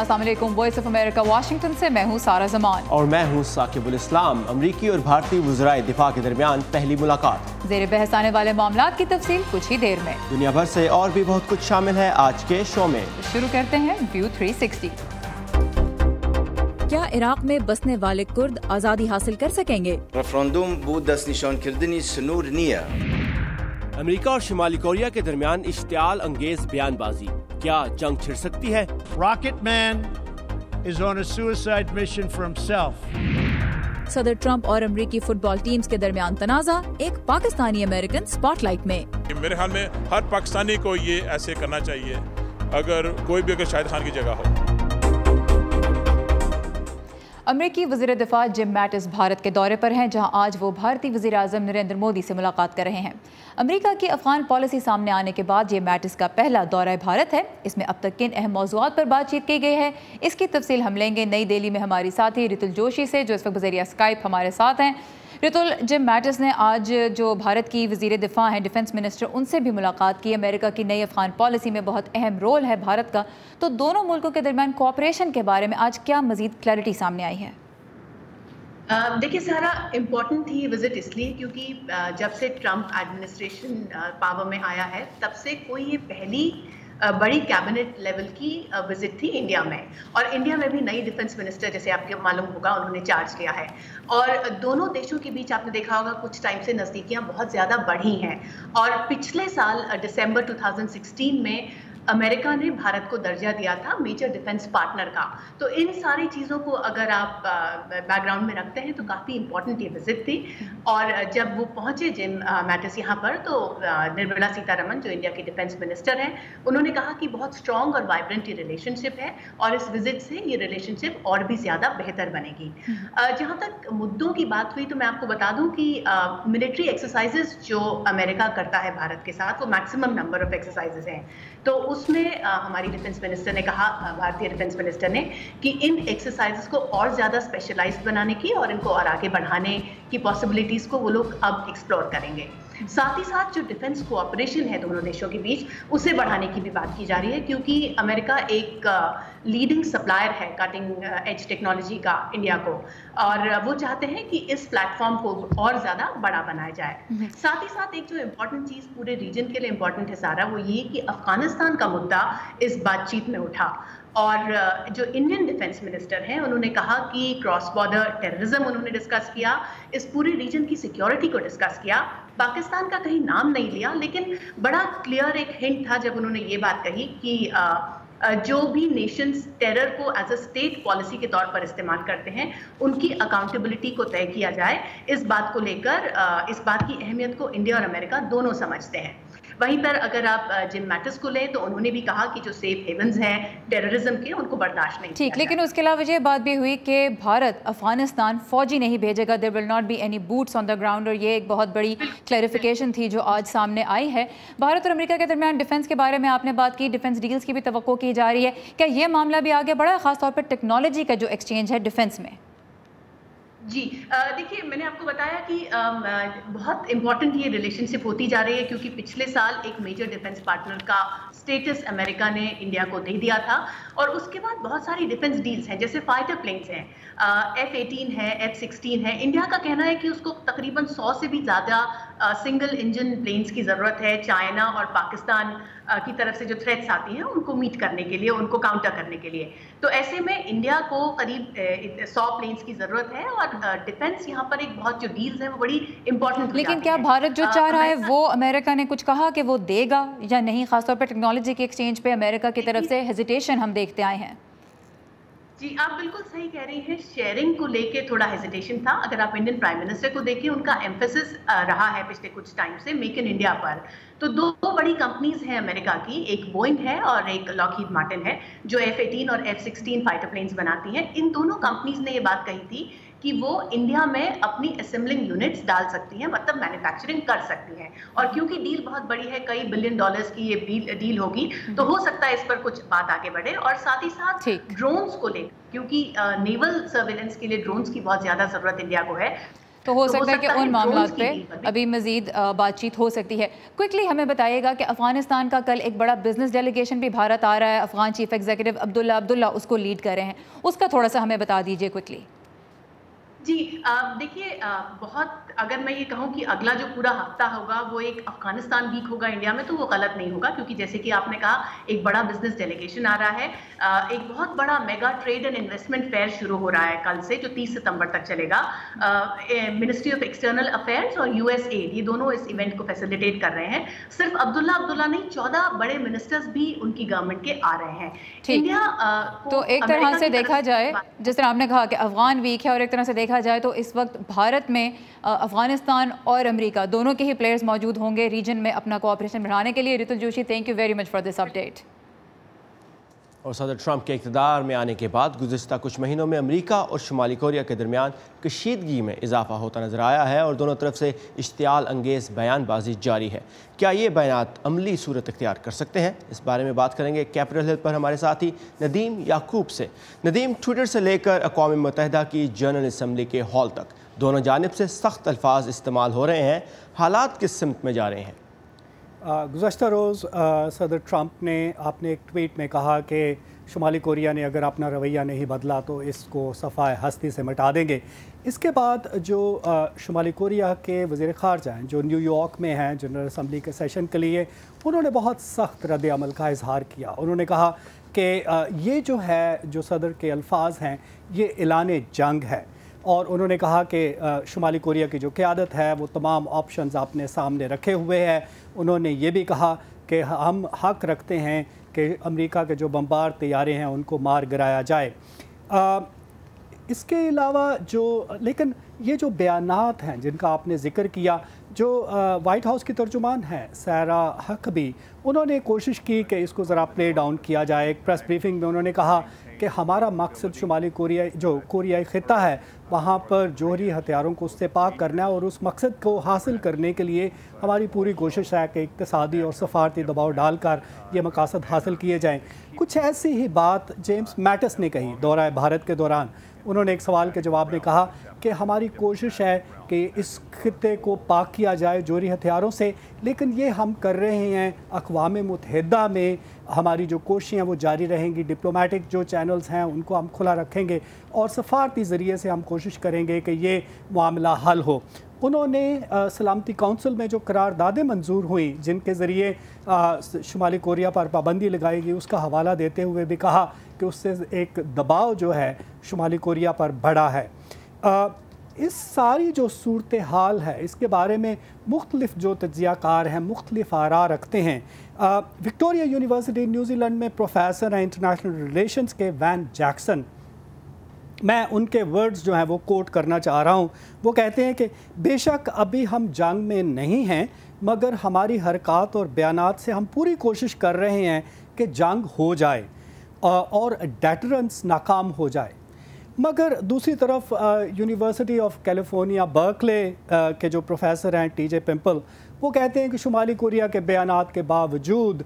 अस्सलाम वालेकुम। Voice of America Washington से मैं हूँ सारा जमान और मैं हूँ साकिबुल इस्लाम। अमरीकी और भारतीय वज़राए दिफा के दरमियान पहली मुलाकात। ज़ेर बहस आने वाले मामलात की तफसील कुछ ही देर में। दुनिया भर से और भी बहुत कुछ शामिल है आज के शो में। शुरू करते हैं व्यू 360। क्या इराक में बसने वाले कुर्द आज़ादी हासिल कर सकेंगे? रेफरेंडम बू दस्त निशान किर्दनी सनूर निया। अमेरिका और शिमाली कोरिया के दरमियान इश्तियाल अंगेज बयानबाजी, क्या जंग छिड़ सकती है? Rocket Man is on a suicide mission for himself. सदर ट्रंप और अमरीकी फुटबॉल टीम्स के दरमियान तनाज़ा, एक पाकिस्तानी अमेरिकन स्पॉटलाइट में। मेरे ख्याल में हर पाकिस्तानी को ये ऐसे करना चाहिए अगर कोई भी अगर शाहिद खान की जगह हो। अमरीकी वज़ीर दिफा जिम मैटिस भारत के दौरे पर हैं, जहां आज वो भारतीय वज़ीर आज़म नरेंद्र मोदी से मुलाकात कर रहे हैं। अमरीका की अफगान पॉलिसी सामने आने के बाद ये मैटिस का पहला दौरा भारत है। इसमें अब तक किन अहम मौज़ूआत पर बातचीत की गई है, इसकी तफसील हम लेंगे नई दिल्ली में हमारी साथी रितुल जोशी से, जो इस वक्त बज़रिया स्काइप हमारे साथ हैं। रितुल, जिम मैटिस ने आज जो भारत की वज़ीर दिफा हैं, डिफेंस मिनिस्टर, उनसे भी मुलाकात की। अमेरिका की नई अफगान पॉलिसी में बहुत अहम रोल है भारत का, तो दोनों मुल्कों के दरमियान कोऑपरेशन के बारे में आज क्या मज़ीद क्लैरिटी सामने आई है? देखिए सारा इम्पॉर्टेंट थी विजिट इसलिए क्योंकि जब से ट्रंप एडमिनिस्ट्रेशन पावर में आया है तब से कोई ये पहली बड़ी कैबिनेट लेवल की विजिट थी इंडिया में। और इंडिया में भी नई डिफेंस मिनिस्टर, जैसे आपको मालूम होगा, उन्होंने चार्ज लिया है। और दोनों देशों के बीच आपने देखा होगा कुछ टाइम से नज़दीकियाँ बहुत ज़्यादा बढ़ी हैं। और पिछले साल दिसंबर 2016 में अमेरिका ने भारत को दर्जा दिया था मेजर डिफेंस पार्टनर का। तो इन सारी चीज़ों को अगर आप बैकग्राउंड में रखते हैं तो काफ़ी इंपॉर्टेंट ये विजिट थी। और जब वो पहुंचे जिम मैटिस यहाँ पर, तो निर्मला सीतारमण जो इंडिया की डिफेंस मिनिस्टर हैं, उन्होंने कहा कि बहुत स्ट्रॉन्ग और वाइब्रेंट ये रिलेशनशिप है और इस विजिट से ये रिलेशनशिप और भी ज़्यादा बेहतर बनेगी। जहाँ तक मुद्दों की बात हुई तो मैं आपको बता दूँ कि मिलिट्री एक्सरसाइजेज जो अमेरिका करता है भारत के साथ, वो मैक्सिमम नंबर ऑफ एक्सरसाइजेज हैं। तो उसमें हमारी डिफेंस मिनिस्टर ने कहा, भारतीय डिफेंस मिनिस्टर ने, कि इन एक्सरसाइजेस को और ज़्यादा स्पेशलाइज्ड बनाने की और इनको और आगे बढ़ाने की पॉसिबिलिटीज़ को वो लोग अब एक्सप्लोर करेंगे। साथ ही साथ जो डिफेंस कोऑपरेशन है दोनों देशों के बीच, उसे बढ़ाने की भी बात की जा रही है, क्योंकि अमेरिका एक लीडिंग सप्लायर है कटिंग एज टेक्नोलॉजी का इंडिया को, और वो चाहते हैं कि इस प्लेटफॉर्म को और ज़्यादा बड़ा बनाया जाए। साथ ही साथ एक जो इम्पोर्टेंट चीज़ पूरे रीजन के लिए इम्पोर्टेंट है सारा, वो ये कि अफगानिस्तान का मुद्दा इस बातचीत में उठा। और जो इंडियन डिफेंस मिनिस्टर हैं, उन्होंने कहा कि क्रॉस बॉर्डर टेररिज्म उन्होंने डिस्कस किया, इस पूरे रीजन की सिक्योरिटी को डिस्कस किया। पाकिस्तान का कहीं नाम नहीं लिया, लेकिन बड़ा क्लियर एक हिंट था जब उन्होंने ये बात कही कि जो भी नेशंस टेरर को एज अ स्टेट पॉलिसी के तौर पर इस्तेमाल करते हैं, उनकी अकाउंटेबिलिटी को तय किया जाए। इस बात को लेकर इस बात की अहमियत को इंडिया और अमेरिका दोनों समझते हैं। वहीं पर अगर आप जिम मैटिस को लें तो उन्होंने भी कहा कि जो सेफ हेवन्स हैं टेररिज्म के, उनको बर्दाश्त नहीं। ठीक, लेकिन उसके अलावा ये बात भी हुई कि भारत अफगानिस्तान फौजी नहीं भेजेगा, there will not be any boots on the ground, और ये एक बहुत बड़ी क्लैरिफिकेशन थी जो आज सामने आई है। भारत और अमेरिका के दरमियान डिफेंस के बारे में आपने बात की, डिफेंस डील्स की भी तवक्को की जा रही है। क्या ये मामला भी आगे बढ़ा है, खासतौर पर टेक्नोलॉजी का जो एक्सचेंज है डिफेंस में? जी, देखिए, मैंने आपको बताया कि बहुत इंपॉर्टेंट ये रिलेशनशिप होती जा रही है, क्योंकि पिछले साल एक मेजर डिफेंस पार्टनर का स्टेटस अमेरिका ने इंडिया को दे दिया था। और उसके बाद बहुत सारी डिफेंस डील्स हैं, जैसे फाइटर प्लेन्स हैं, F-18 है, F-16 है। इंडिया का कहना है कि उसको तकरीबन 100 से भी ज़्यादा सिंगल इंजन प्लेन्स की ज़रूरत है, चाइना और पाकिस्तान की तरफ से जो थ्रेट्स आती हैं उनको मीट करने के लिए, उनको काउंटर करने के लिए। तो ऐसे में इंडिया को करीब 100 प्लेन्स की ज़रूरत है, और डिफेंस यहाँ पर एक बहुत जो डील्स है वो बड़ी इंपॉर्टेंट। लेकिन क्या भारत जो चाह रहा है वो अमेरिका ने कुछ कहा कि वो देगा या नहीं? खासतौर पर टेक्नोलॉजी के एक्सचेंज पे अमेरिका की तरफ से हेजिटेशन हम देखते आए हैं। जी, आप बिल्कुल सही कह रही हैं, शेयरिंग को लेके थोड़ा हेजिटेशन था। अगर आप इंडियन प्राइम मिनिस्टर को देखिए, उनका एम्फेसिस रहा है पिछले कुछ टाइम से मेक इन इंडिया पर। तो दो बड़ी कंपनीज हैं अमेरिका की, एक बोइंग है और एक लॉकहीड मार्टिन है, जो F-18 और F-16 फाइटर प्लेन्स बनाती हैं। इन दोनों कंपनीज ने ये बात कही थी कि वो इंडिया में अपनी असेंबलिंग यूनिट्स डाल सकती हैं, मतलब मैन्युफैक्चरिंग कर सकती हैं। और क्योंकि डील बहुत बड़ी है, कई बिलियन डॉलर्स की ये डील होगी, तो हो सकता है इस पर कुछ बात आगे बढ़े। और साथ ही साथ ड्रोन्स को लेकर, क्योंकि नेवल सर्वेलेंस के लिए ड्रोन्स की बहुत ज़्यादा ज़रूरत इंडिया को है। तो हो सकता है कि उन मामलों पे अभी मजीद बातचीत हो सकती है। क्विकली हमें बताइएगा कि अफगानिस्तान का कल एक बड़ा बिजनेस डेलीगेशन भी भारत आ रहा है, अफगान चीफ एग्जीक्यूटिव अब्दुल्ला उसको लीड कर रहे हैं, उसका थोड़ा सा हमें बता दीजिए क्विकली। जी देखिए, बहुत अगर मैं ये कहूँ कि अगला जो पूरा हफ्ता होगा वो एक अफगानिस्तान वीक होगा इंडिया में, तो वो गलत नहीं होगा, क्योंकि जैसे कि आपने कहा एक बड़ा बिजनेस डेलीगेशन आ रहा है। एक बहुत बड़ा mega trade and investment fair शुरू हो रहा है कल से, जो 30 सितंबर तक चलेगा। मिनिस्ट्री ऑफ एक्सटर्नल अफेयर्स और यूएसएड, ये दोनों इस इवेंट को फैसिलिटेट कर रहे हैं। सिर्फ अब्दुल्ला नहीं, 14 बड़े मिनिस्टर्स भी उनकी गवर्नमेंट के आ रहे हैं। इंडिया तो एक तरह से देखा जाए, जिस तरह आपने कहा कि अफगान वीक है, और एक तरह से देखा जाए तो इस वक्त भारत में अफगानिस्तान और अमेरिका दोनों के ही प्लेयर्स मौजूद होंगे रीजन में अपना कोऑपरेशन बढ़ाने के लिए। Ritul Joshi, thank you very much for this update. और सदर ट्रंप के इक़्तिदार में आने के बाद गुज़िश्ता कुछ महीनों में अमेरिका और शुमाली कोरिया के दरमियान कशीदगी में इजाफा होता नजर आया है और दोनों तरफ से इश्तियाल अंगेज़ बयानबाजी जारी है। क्या ये बयानात अमली सूरत इख्तियार कर सकते हैं? इस बारे में बात करेंगे कैपिटल हिल पर हमारे साथी नदीम याकूब से। नदीम, ट्विटर से लेकर अक़वाम मुत्तहिदा की जनरल असम्बली के हॉल तक दोनों जानिब से सख्त अल्फाज इस्तेमाल हो रहे हैं, हालात किस सिमत में जा रहे हैं? गुज़श्ता रोज़ सदर ट्रंप ने अपने एक ट्वीट में कहा कि शुमाली कोरिया ने अगर अपना रवैया नहीं बदला तो इसको सफ़ाए हस्ती से मिटा देंगे। इसके बाद जो शुमाली कोरिया के वज़ीर ख़ारजा हैं, जो न्यूयॉर्क में हैं जनरल असम्बली के सेशन के लिए, उन्होंने बहुत सख्त रद्द अमल का इजहार किया। उन्होंने कहा कि ये जो है, जो सदर के अल्फाज हैं, ये ऐलान जंग है। और उन्होंने कहा कि शुमाली कोरिया की जो क़यादत है वो तमाम ऑप्शंस अपने सामने रखे हुए है। उन्होंने ये भी कहा कि हम हक़ रखते हैं कि अमेरिका के जो बमबार तैयारे हैं उनको मार गिराया जाए। इसके अलावा लेकिन ये जो बयानात हैं जिनका आपने ज़िक्र किया, जो वाइट हाउस की तर्जुमान हैं सारा हकबी, उन्होंने कोशिश की कि इसको ज़रा प्ले डाउन किया जाए। एक प्रेस ब्रीफिंग में उन्होंने कहा कि हमारा मकसद शुमाली कोरिया, जो कोरियाई ख़ित्ता है, वहाँ पर जोहरी हथियारों को उससे पाक करना है और उस मकसद को हासिल करने के लिए हमारी पूरी कोशिश है कि इक़्तिसादी और सफ़ारती दबाव डालकर ये मकासद हासिल किए जाएँ। कुछ ऐसी ही बात जेम्स मैटिस ने कही दौरा भारत के दौरान। उन्होंने एक सवाल के जवाब में कहा कि हमारी कोशिश है कि इस खित्ते को पाक किया जाए जोहरी हथियारों से, लेकिन ये हम कर रहे हैं अक़वाम मुत्तहिदा में। हमारी जो कोशिशें वो जारी रहेंगी, डिप्लोमेटिक जो चैनल्स हैं उनको हम खुला रखेंगे और सफ़ारती ज़रिए से हम कोशिश करेंगे कि ये मामला हल हो। उन्होंने सलामती कौंसिल में जो करारदादें मंजूर हुई जिनके ज़रिए शुमाली कोरिया पर पाबंदी लगाई गई, उसका हवाला देते हुए भी कहा कि उससे एक दबाव जो है शुमाली कोरिया पर बढ़ा है। इस सारी जो सूरत हाल है इसके बारे में मुख्तलिफ जो तज्ज़ियाकार हैं मुख्तलिफ आरा रखते हैं। विक्टोरिया यूनिवर्सिटी न्यूजीलैंड में प्रोफेसर हैं इंटरनेशनल रिलेशंस के वैन जैक्सन, मैं उनके वर्ड्स जो हैं वो कोट करना चाह रहा हूँ। वो कहते हैं कि बेशक अभी हम जंग में नहीं हैं, मगर हमारी हरकत और बयानात से हम पूरी कोशिश कर रहे हैं कि जंग हो जाए और डेटरेंस नाकाम हो जाए। मगर दूसरी तरफ यूनिवर्सिटी ऑफ कैलिफोर्निया बर्कले के जो प्रोफेसर हैं टीजे पिंपल, वो कहते हैं कि शुमाली कोरिया के बयानात के बावजूद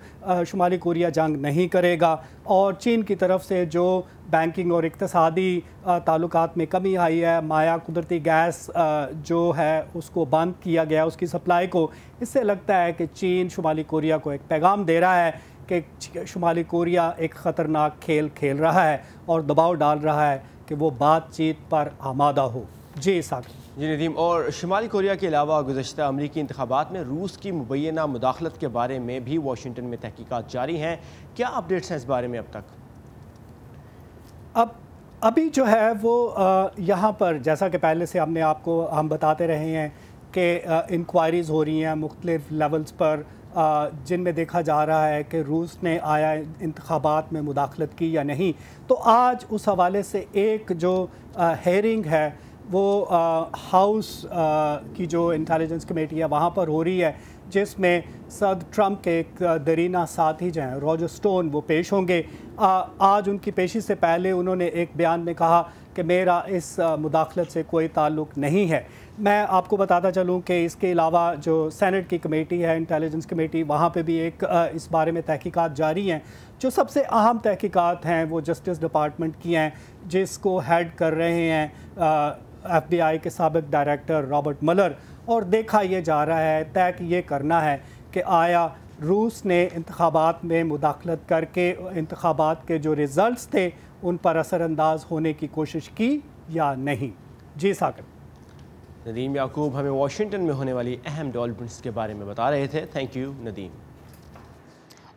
शुमाली कोरिया जंग नहीं करेगा और चीन की तरफ से जो बैंकिंग और इक़्तिसादी ताल्लुकात में कमी आई है, माया कुदरती गैस जो है उसको बंद किया गया उसकी सप्लाई को, इससे लगता है कि चीन शुमाली कोरिया को एक पैगाम दे रहा है कि शुमाली कोरिया एक ख़तरनाक खेल खेल रहा है और दबाव डाल रहा है कि वो बातचीत पर आमादा हो। जी साकिब। जी नदीम, और शुमाली कोरिया के अलावा गुज़श्ता अमरीकी इंतखाबात में रूस की मुबैना मुदाखलत के बारे में भी वाशिंगटन में तहकीकात जारी हैं। क्या अपडेट्स हैं इस बारे में अब तक? अभी जो है वो यहाँ पर जैसा कि पहले से हम बताते रहे हैं कि इंक्वायरीज़ हो रही हैं मुख्तलिफ लेवल्स पर, जिनमें देखा जा रहा है कि रूस ने आया इंतखाबात में मुदाखलत की या नहीं। तो आज उस हवाले से एक जो हेयरिंग है वो हाउस की जो इंटेलिजेंस कमेटी है वहाँ पर हो रही है, जिसमें सदर ट्रंप के एक दरीना साथी जो हैं रॉजर स्टोन वो पेश होंगे। आज उनकी पेशी से पहले उन्होंने एक बयान में कहा कि मेरा इस मुदाखलत से कोई ताल्लुक़ नहीं है। मैं आपको बताता चलूं कि इसके अलावा जो सेनेट की कमेटी है इंटेलिजेंस कमेटी, वहाँ पे भी एक इस बारे में तहकीकात जारी हैं। जो सबसे अहम तहकीकात हैं वो जस्टिस डिपार्टमेंट की हैं, जिसको हेड कर रहे हैं FBI के साबिक डायरेक्टर रॉबर्ट मुलर, और देखा ये जा रहा है, तय ये करना है कि आया रूस ने इंतखाबात में मुदाखलत करके इंतखाबात के जो रिज़ल्ट्स थे उन पर असरअंदाज होने की कोशिश की या नहीं। जी सागर। नदीम याकूब हमें वाशिंगटन में होने वाली अहम डेवलपमेंट्स के बारे में बता रहे थे। Thank you Nadeem.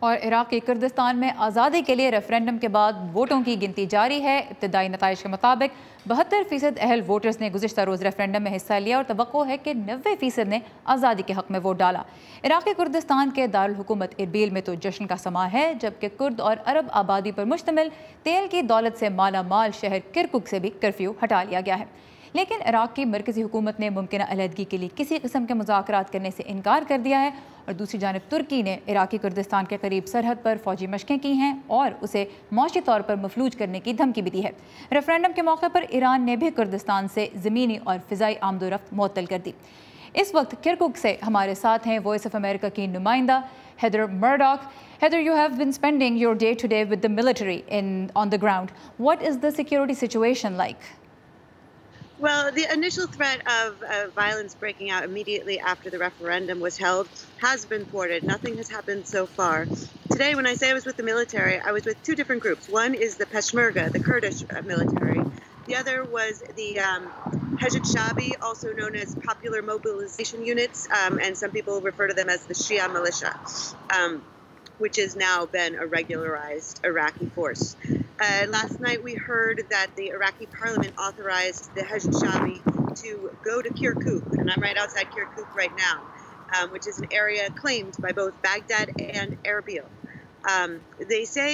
और इराक के कुर्दिस्तान में आज़ादी के लिए रेफरेंडम के बाद वोटों की गिनती जारी है। इब्तदाई नताइज के मुताबिक 72% अहल वोटर्स ने गुज़िश्ता रोज़ रेफरेंडम में हिस्सा लिया और तवक्को है कि 90% ने आज़ादी के हक़ में वोट डाला। इराक़ी कुर्दिस्तान के दारुल हुकूमत इरबिल में तो जश्न का समा है, जबकि कुर्द और अरब आबादी पर मुश्तमिल तेल की दौलत से माला माल शहर किरकुक से भी कर्फ्यू हटा लिया गया है। लेकिन इराक़ की मरकज़ी हुकूमत ने मुमकिन अलहदगी के लिए किसी किस्म के मुज़ाकरात करने से इनकार कर दिया है और दूसरी जानिब तुर्की ने इराक़ी कुर्दिस्तान के करीब सरहद पर फ़ौजी मशक़ें की हैं और उसे मौशी तौर पर मफलूज करने की धमकी भी दी है। रेफरेंडम के मौके पर ईरान ने भी कुर्दिस्तान से ज़मीनी और फ़िज़ाई आमदोरफ्त मुअत्तल कर दी। इस वक्त किरकुक से हमारे साथ हैं वॉइस ऑफ अमेरिका की नुमाइंदा Heather Murdoch. Heather, you have been spending your day-to-day with the military on the ground. What is the security situation like? Well, the initial threat of violence breaking out immediately after the referendum was held has been thwarted. Nothing has happened so far. Today, when I say I was with the military, I was with two different groups. One is the Peshmerga, the Kurdish military. The other was the Hashd Shabi, also known as Popular Mobilization Units, and some people refer to them as the Shia militia, which has now been a regularized Iraqi force. Last night we heard that the Iraqi parliament authorized the Hashd Shabi to go to Kirkuk, and I'm right outside Kirkuk right now, which is an area claimed by both Baghdad and Erbil. They say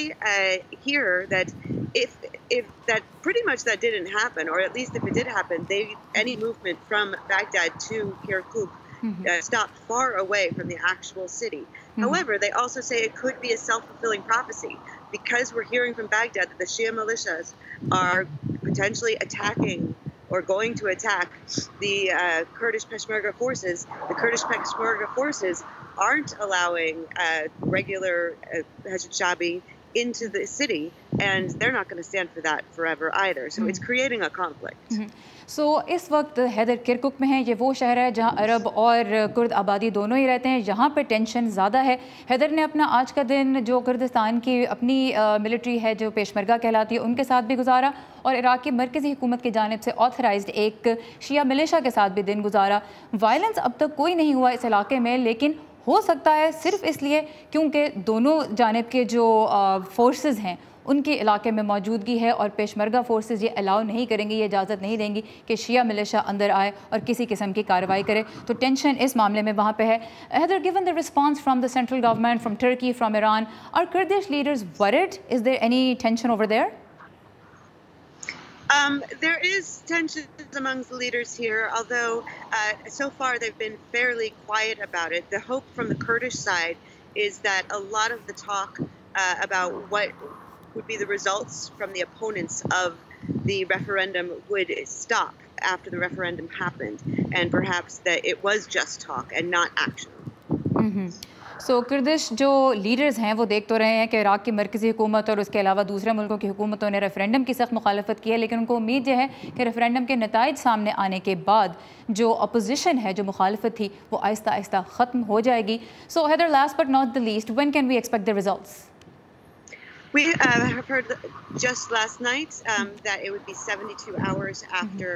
here that if that pretty much that didn't happen, or at least if it did happen, any movement from Baghdad to Kirkuk stopped far away from the actual city. However, they also say it could be a self-fulfilling prophecy because we're hearing from Baghdad that the Shia militias are potentially attacking or going to attack the Kurdish Peshmerga forces. The Kurdish Peshmerga forces aren't allowing regular Hashd Shabi into the city, and they're not going to stand for that forever either. So it's creating a conflict. सो इस वक्त Haider Kirkuk में है। ये वो शहर है जहाँ अरब और कुर्द आबादी दोनों ही रहते हैं। यहाँ पे टेंशन ज़्यादा है। हैदर ने अपना आज का दिन जो कुर्दिस्तान की अपनी मिलिट्री है जो पेशमरगा कहलाती है उनके साथ भी गुजारा और इराक़ की मरकज़ी हुकूमत की जानिब से ऑथराइज्ड एक शिया मिलिशा के साथ भी दिन गुजारा। वायलेंस अब तक कोई नहीं हुआ इस इलाके में, लेकिन हो सकता है सिर्फ इसलिए क्योंकि दोनों जानिब के जो फोर्सेस हैं उनके इलाके में मौजूदगी है और पेशमरगा फोर्सेस ये अलाउ नहीं करेंगी, ये इजाज़त नहीं देंगी कि शिया मिलिशा अंदर आए और किसी किस्म की कार्रवाई करे। तो टेंशन इस मामले में वहाँ पे है। Heather, given the response from the central government, from Turkey, from Iran, are Kurdish leaders worried? Is there any tension over there? There is tension amongst the leaders here, although so far they've been fairly quiet about it. The hope from the Kurdish side is that a lot of the talk about what would be the results from the opponents of the referendum would stop after the referendum happened, and perhaps that it was just talk and not action. So Kurdish जो leaders हैं वो देख तो रहे हैं कि Iraq की मरकज़ी हुकूमत और उसके अलावा दूसरे मुल्कों की हुकूमतों ने रेफरेंडम की सख्त मुखालफत की है, लेकिन उनको उम्मीद यह है कि रेफरेंडम के नताइज सामने आने के बाद जो अपोजिशन है, जो मुखालफत थी, वो आहिस्ता आहिस्ता ख़त्म हो जाएगी। So Haider, last but not the least, when can we expect the results? We have heard just last night that it would be 72 hours after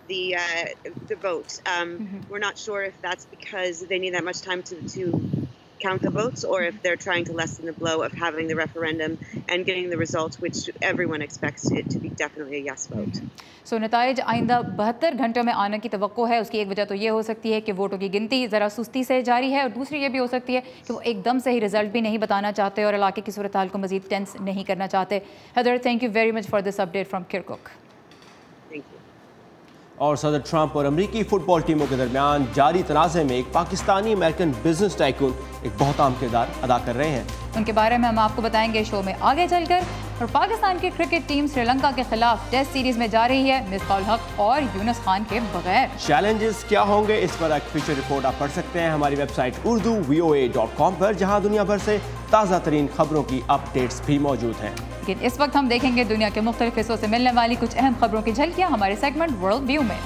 the vote. We're not sure if that's because they need that much time to count the votes, or if they're trying to lessen the blow of having the referendum and getting the results, which everyone expects it to be definitely a yes vote. सो नताइज आइंदा 72 घंटों में आने की तवक्को है। उसकी एक वजह तो ये हो सकती है कि वोटों की गिनती ज़रा सुस्ती से जारी है, और दूसरी ये भी हो सकती है कि वो एकदम से ही रिजल्ट भी नहीं बताना चाहते और इलाके की सूरत हाल को मज़ीद टेंस नहीं करना चाहते। Heather, thank you very much for this update from Kirkuk. और सदर ट्रंप और अमरीकी फुटबॉल टीमों के दरमियान जारी तनाज़े में एक पाकिस्तानी अमेरिकन बिजनेस टाइकून एक बहुत अहम किरदार अदा कर रहे हैं। उनके बारे में हम आपको बताएंगे शो में आगे चलकर। और पाकिस्तान की क्रिकेट टीम श्रीलंका के खिलाफ टेस्ट सीरीज में जा रही है मिसबाहुल हक और यूनुस खान के बगैर। चैलेंजेस क्या होंगे, इस पर एक फीचर रिपोर्ट आप पढ़ सकते हैं हमारी वेबसाइट urdu.voa.com पर, जहां दुनिया भर से ताज़ा तरीन खबरों की अपडेट्स भी मौजूद हैं। लेकिन इस वक्त हम देखेंगे दुनिया के मुख्तलिफ हिस्सों से मिलने वाली कुछ अहम खबरों की झलकियां हमारे सेगमेंट वर्ल्ड व्यू में।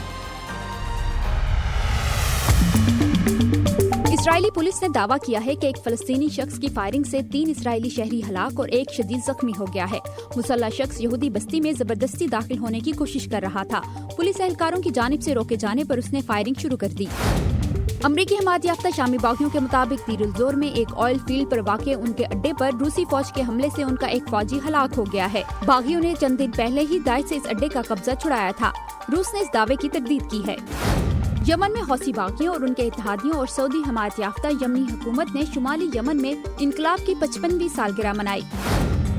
इसराइली पुलिस ने दावा किया है कि एक फलस्तीनी शख्स की फायरिंग से 3 इसराइली शहरी हलाक और 1 शदीद जख्मी हो गया है। मुसल्ला शख्स यहूदी बस्ती में जबरदस्ती दाखिल होने की कोशिश कर रहा था। पुलिस एहलकारों की जानिब से रोके जाने पर उसने फायरिंग शुरू कर दी। अमरीकी हमायत याफ्ता शामी बागियों के मुताबिक तीर जोर में एक ऑयल फील्ड पर वाक़े उनके अड्डे पर रूसी फौज के हमले से उनका एक फौजी हलाक हो गया है। बागियों ने चंद दिन पहले ही दाइश से इस अड्डे का कब्जा छुड़ाया था। रूस ने इस दावे की तकदीद की है। यमन में हौसी बागियों और उनके इत्तेहादियों और सऊदी हमायत याफ्ता यमनी हुकूमत ने शुमाली यमन में इनकलाब की 55वीं सालगिरह मनाई।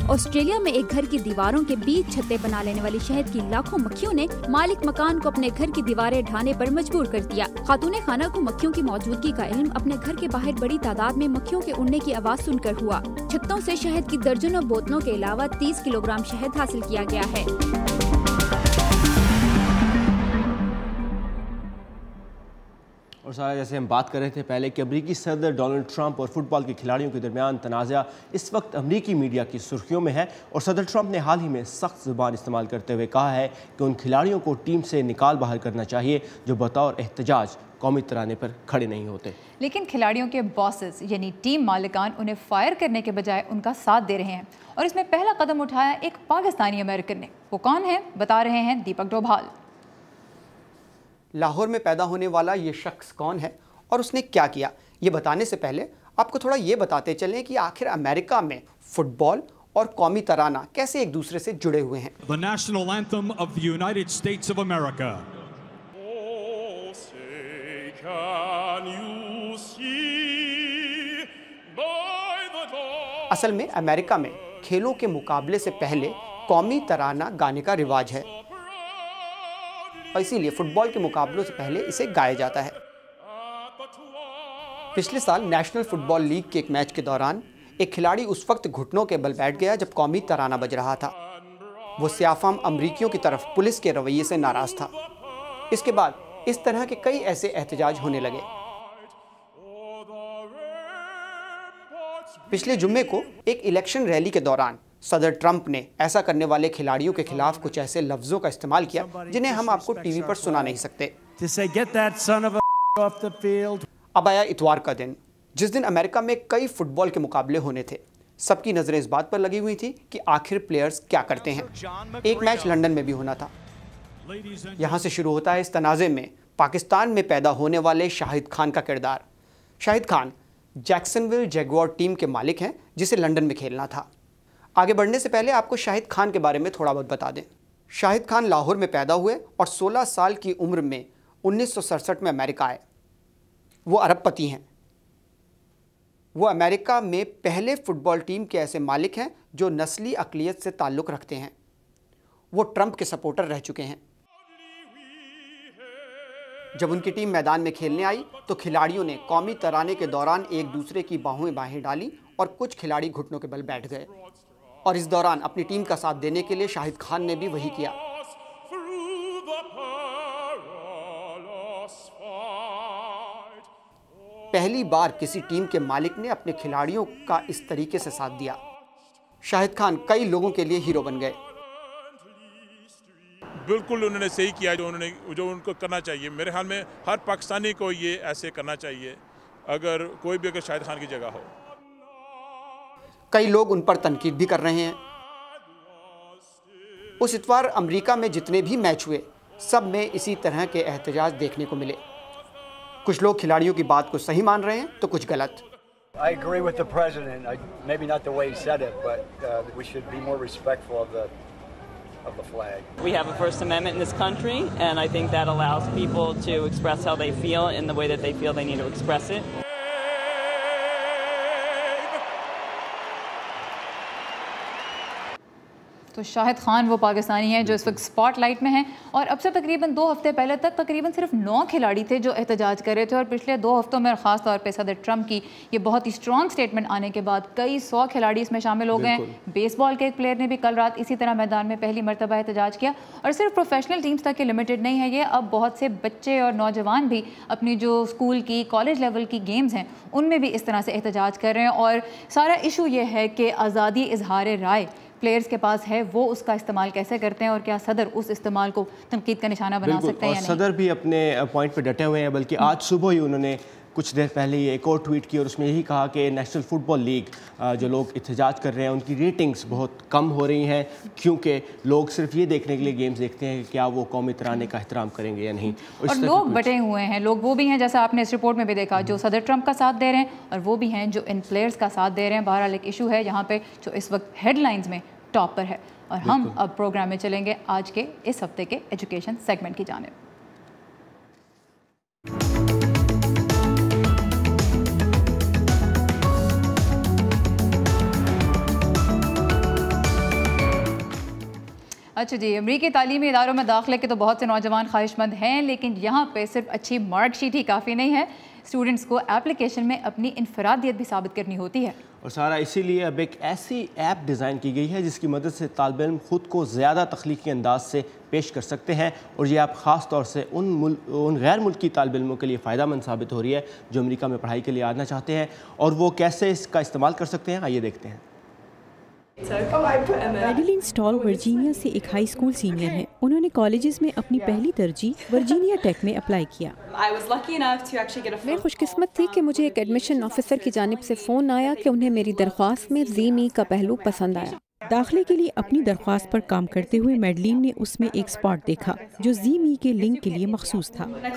ऑस्ट्रेलिया में एक घर की दीवारों के बीच छतें बना लेने वाली शहद की लाखों मक्खियों ने मालिक मकान को अपने घर की दीवारें ढाने पर मजबूर कर दिया। खातूने खाना को मक्खियों की मौजूदगी का इल्म अपने घर के बाहर बड़ी तादाद में मक्खियों के उड़ने की आवाज सुनकर हुआ। छत्तों से शहद की दर्जनों बोतलों के अलावा 30 किलोग्राम शहद हासिल किया गया है। और सारा जैसे हम बात कर रहे थे पहले कि अमरीकी सदर डोनाल्ड ट्रंप और फुटबॉल के खिलाड़ियों के दरमियान तनाज़ा इस वक्त अमरीकी मीडिया की सुर्खियों में है और सदर ट्रंप ने हाल ही में सख्त ज़ुबान इस्तेमाल करते हुए कहा है कि उन खिलाड़ियों को टीम से निकाल बाहर करना चाहिए जो बतौर एहतजाज कौमी तराने पर खड़े नहीं होते। लेकिन खिलाड़ियों के बॉसेस यानी टीम मालिकान उन्हें फायर करने के बजाय उनका साथ दे रहे हैं और इसमें पहला कदम उठाया एक पाकिस्तानी अमेरिकन ने। वो कौन है, बता रहे हैं दीपक डोभाल। लाहौर में पैदा होने वाला ये शख्स कौन है और उसने क्या किया, ये बताने से पहले आपको थोड़ा ये बताते चलें कि आखिर अमेरिका में फुटबॉल और कौमी तराना कैसे एक दूसरे से जुड़े हुए हैं। The national anthem of the United States of America. असल में अमेरिका में खेलों के मुकाबले से पहले कौमी तराना गाने का रिवाज है और इसीलिए फुटबॉल के मुकाबलों से पहले इसे गाया जाता है। पिछले साल नेशनल फुटबॉल लीग के एक मैच के दौरान एक खिलाड़ी उस वक्त घुटनों के बल बैठ गया जब कौमी तराना बज रहा था। वो सियाफाम अमरीकियों की तरफ पुलिस के रवैये से नाराज था। इसके बाद इस तरह के कई ऐसे एहतजाज होने लगे। पिछले जुम्मे को एक इलेक्शन रैली के दौरान सदर ट्रंप ने ऐसा करने वाले खिलाड़ियों के खिलाफ कुछ ऐसे लफ्जों का इस्तेमाल किया जिन्हें हम आपको टीवी पर सुना नहीं सकते। अब आया इतवार का दिन, जिस दिन अमेरिका में कई फुटबॉल के मुकाबले होने थे। सबकी नजरें इस बात पर लगी हुई थी कि आखिर प्लेयर्स क्या करते हैं। एक मैच लंदन में भी होना था। यहाँ से शुरू होता है इस तनाज़े में पाकिस्तान में पैदा होने वाले शाहिद खान का किरदार। Shahid Khan Jacksonville Jaguar team के मालिक हैं जिसे लंदन में खेलना था। आगे बढ़ने से पहले आपको शाहिद खान के बारे में थोड़ा बहुत बता दें। शाहिद खान लाहौर में पैदा हुए और 16 साल की उम्र में 1967 में अमेरिका आए। वो अरबपति हैं। वो अमेरिका में पहले फुटबॉल टीम के ऐसे मालिक हैं जो नस्ली अक़लियत से ताल्लुक़ रखते हैं। वो ट्रंप के सपोर्टर रह चुके हैं। जब उनकी टीम मैदान में खेलने आई तो खिलाड़ियों ने कौमी तराने के दौरान एक दूसरे की बाहें डाली और कुछ खिलाड़ी घुटनों के बल बैठ गए और इस दौरान अपनी टीम का साथ देने के लिए शाहिद खान ने भी वही किया। पहली बार किसी टीम के मालिक ने अपने खिलाड़ियों का इस तरीके से साथ दिया। शाहिद खान कई लोगों के लिए हीरो बन गए। बिल्कुल उन्होंने सही किया जो उनको करना चाहिए। मेरे ख्याल में हर पाकिस्तानी को ये ऐसे करना चाहिए अगर कोई भी शाहिद खान की जगह हो। कई लोग उन पर तनकीद भी कर रहे हैं। उस इतवार अमेरिका में जितने भी मैच हुए सब में इसी तरह के एहतजाज देखने को मिले। कुछ लोग खिलाड़ियों की बात को सही मान रहे हैं तो कुछ गलत। I agree with the president. Maybe not the way he said it, but we should be more respectful of the flag. We have a First Amendment in this country, and I think that allows people to express how they feel in the way that they feel they need to express it. तो शाहिद खान वो पाकिस्तानी हैं जो इस वक्त spotlight में हैं और अब से तकरीबन 2 हफ्ते पहले तक तकरीबन सिर्फ 9 खिलाड़ी थे जो एहतजाज कर रहे थे और पिछले 2 हफ्तों में ख़ास तौर पे सदर ट्रंप की ये बहुत ही स्ट्रॉन्ग स्टेटमेंट आने के बाद कई 100 खिलाड़ी इसमें शामिल हो गए। बेसबॉल के एक प्लेयर ने भी कल रात इसी तरह मैदान में पहली मरतबा एहतजाज किया और सिर्फ प्रोफेशनल टीम्स तक के लिमिटेड नहीं है ये, अब बहुत से बच्चे और नौजवान भी अपनी जो स्कूल की कॉलेज लेवल की गेम्स हैं उनमें भी इस तरह से एहतजाज कर रहे हैं और सारा इशू ये है कि आज़ादी इजहार राय प्लेयर्स के पास है, वो उसका इस्तेमाल कैसे करते हैं और क्या सदर उस इस्तेमाल को तनकीद का निशाना बना सकते हैं या नहीं। सदर भी अपने पॉइंट पे डटे हुए हैं, बल्कि आज सुबह ही उन्होंने कुछ देर पहले ये एक और ट्वीट की और उसमें यही कहा कि नेशनल फुटबॉल लीग जो लोग एहतजाज कर रहे हैं उनकी रेटिंग्स बहुत कम हो रही हैं, क्योंकि लोग सिर्फ ये देखने के लिए गेम्स देखते हैं कि क्या वो कौमी तराने का एहतराम करेंगे या नहीं। और लोग बटे हुए हैं, लोग वो भी हैं जैसा आपने इस रिपोर्ट में भी देखा जो सदर ट्रंप का साथ दे रहे हैं और वो भी हैं जो इन प्लेयर्स का साथ दे रहे हैं। बहरहाल एक इशू है यहाँ पे जो इस वक्त हेडलाइंस में टॉप पर है। और हम अब प्रोग्राम में चलेंगे आज के इस हफ्ते के एजुकेशन सेगमेंट की जानिब। अच्छा जी, अमरीकी तालीमी इदारों में दाखिले के तो बहुत से नौजवान ख्वाहिशमंद हैं, लेकिन यहाँ पे सिर्फ अच्छी मार्कशीट ही काफ़ी नहीं है, स्टूडेंट्स को एप्लीकेशन में अपनी इनफरादियत भी साबित करनी होती है। और सारा इसीलिए अब एक ऐसी ऐप डिज़ाइन की गई है जिसकी मदद से तालिब इल्म ख़ुद को ज़्यादा तख्लीकी अंदाज से पेश कर सकते हैं, और ये ऐप ख़ास तौर से उन गैर मुल्की तालिब इल्मों के लिए फ़ायदेमंद साबित हो रही है जो अमरीका में पढ़ाई के लिए आना चाहते हैं। और वो कैसे इसका इस्तेमाल कर सकते हैं, आइए देखते हैं। मैडिलिन स्टॉल वर्जीनिया से एक हाई स्कूल सीनियर हैं। उन्होंने कॉलेजेस में अपनी पहली तरजीह वर्जीनिया टेक में अप्लाई किया। मैं खुशकिस्मत थी कि मुझे एक एडमिशन ऑफिसर की जानिब से फ़ोन आया कि उन्हें मेरी दरख्वास्त में ज़ीमी का पहलू पसंद आया। दाखिले के लिए अपनी दरख्वास्त पर काम करते हुए मैडलिन ने उसमें एक स्पॉट देखा जो ज़ीमी के लिंक के लिए मखसूस था। मैंने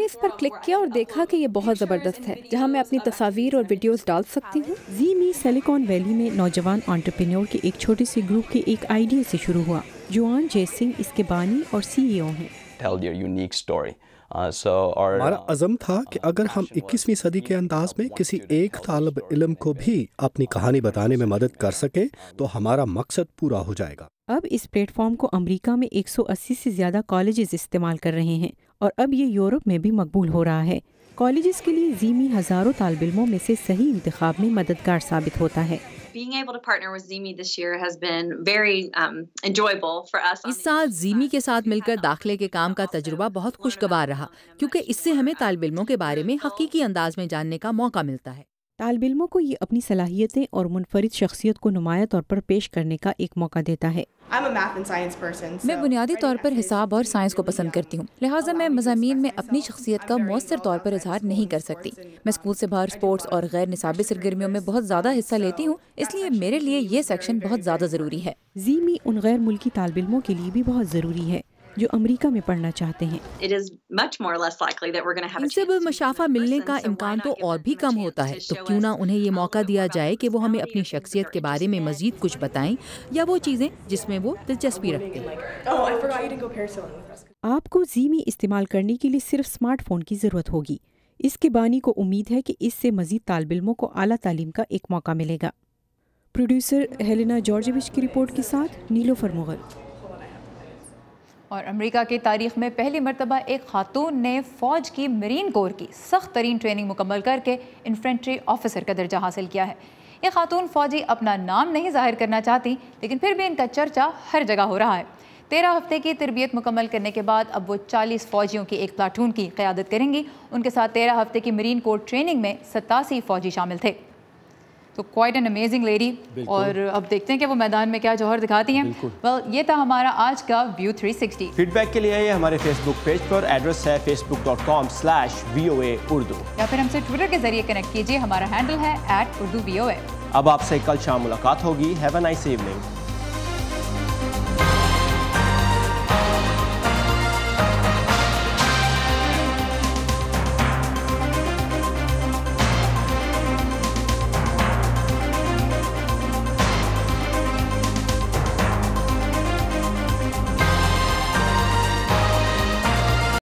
इस पर क्लिक किया और देखा कि ये बहुत ज़बरदस्त है, जहां मैं अपनी तस्वीर और वीडियोस डाल सकती हूँ। ज़ीमी सिलिकॉन वैली में नौजवान एंटरप्रेन्योर के एक छोटे से ग्रुप के एक आइडिया से शुरू हुआ। जोआन जय सिंह इसके बानी और CEO हैं। हमारा अज़म था कि अगर हम 21वीं सदी के अंदाज में किसी एक तालिब इल्म को भी अपनी कहानी बताने में मदद कर सके तो हमारा मकसद पूरा हो जाएगा। अब इस प्लेटफॉर्म को अमेरिका में 180 से ज़्यादा कॉलेजेस इस्तेमाल कर रहे हैं और अब ये यूरोप में भी मकबूल हो रहा है। कॉलेजेस के लिए ज़ीमी हज़ारों तालिब इल्मों में से सही इंतखाब में मददगार साबित होता है। इस साल ज़ीमी के साथ मिलकर दाखिले के काम का तजुर्बा बहुत खुशगवार रहा, क्योंकि इससे हमें तालिब इल्मों के बारे में हकीकी अंदाज में जानने का मौका मिलता है। तालिब इल्मों को ये अपनी सलाहियतें और मुनफरिद शख्सियत को नुमाया तौर पर पेश करने का एक मौका देता है। मैं बुनियादी तौर पर हिसाब और साइंस को पसंद करती हूँ, लिहाजा मैं मज़ामीन में अपनी शख्सियत का मौसर तौर पर इजहार नहीं कर सकती। मैं स्कूल से बाहर स्पोर्ट्स और गैर निसाबी सरगर्मियों में बहुत ज़्यादा हिस्सा लेती हूँ, इसलिए मेरे लिए ये सेक्शन बहुत ज़्यादा ज़रूरी है। ज़ीमी उन गैर मुल्की तालिब इल्मों के लिए भी बहुत ज़रूरी है जो अमेरिका में पढ़ना चाहते हैं। इनसे मुशाफा मिलने का इम्कान तो और भी कम होता है, तो क्यों ना उन्हें ये मौका दिया जाए कि वो हमें अपनी शख्सियत के बारे में मजीद कुछ बताएं या वो चीज़ें जिसमें वो दिलचस्पी रखते हैं। आपको ज़ीमी इस्तेमाल करने के लिए सिर्फ स्मार्टफोन की ज़रूरत होगी। इसके बानी को उम्मीद है कि इससे मजीद तालिब इल्मों को आला तालीम का एक मौका मिलेगा। प्रोड्यूसर हेलेना जॉर्जेविच की रिपोर्ट के साथ नीलोफर मुगल। और अमेरिका की तारीख में पहली मरतबा एक खातून ने फ़ौज की मरीन कोर की सख्त तरीन ट्रेनिंग मुकम्मल करके इन्फेंट्री ऑफिसर का दर्जा हासिल किया है। ये खातून फ़ौजी अपना नाम नहीं जाहिर करना चाहती, लेकिन फिर भी इनका चर्चा हर जगह हो रहा है। 13 हफ्ते की तरबियत मुकम्मल करने के बाद अब वो 40 फ़ौजियों की एक प्लाटून की क़यादत करेंगी। उनके साथ 13 हफ्ते की मरीन कोर ट्रेनिंग में 87 फ़ौजी शामिल थे। तो क्वाइट एन अमेजिंग लेडी। और अब देखते हैं कि वो मैदान में क्या जौहर दिखाती हैं। वेल, ये था हमारा आज का व्यू 360। फीडबैक के लिए आइए हमारे फेसबुक पेज पर, एड्रेस है facebook.com/VOA Urdu, या फिर हमसे ट्विटर के जरिए कनेक्ट कीजिए। हमारा हैंडल है @UrduVOA। अब आपसे कल शाम मुलाकात होगी। Have a nice evening.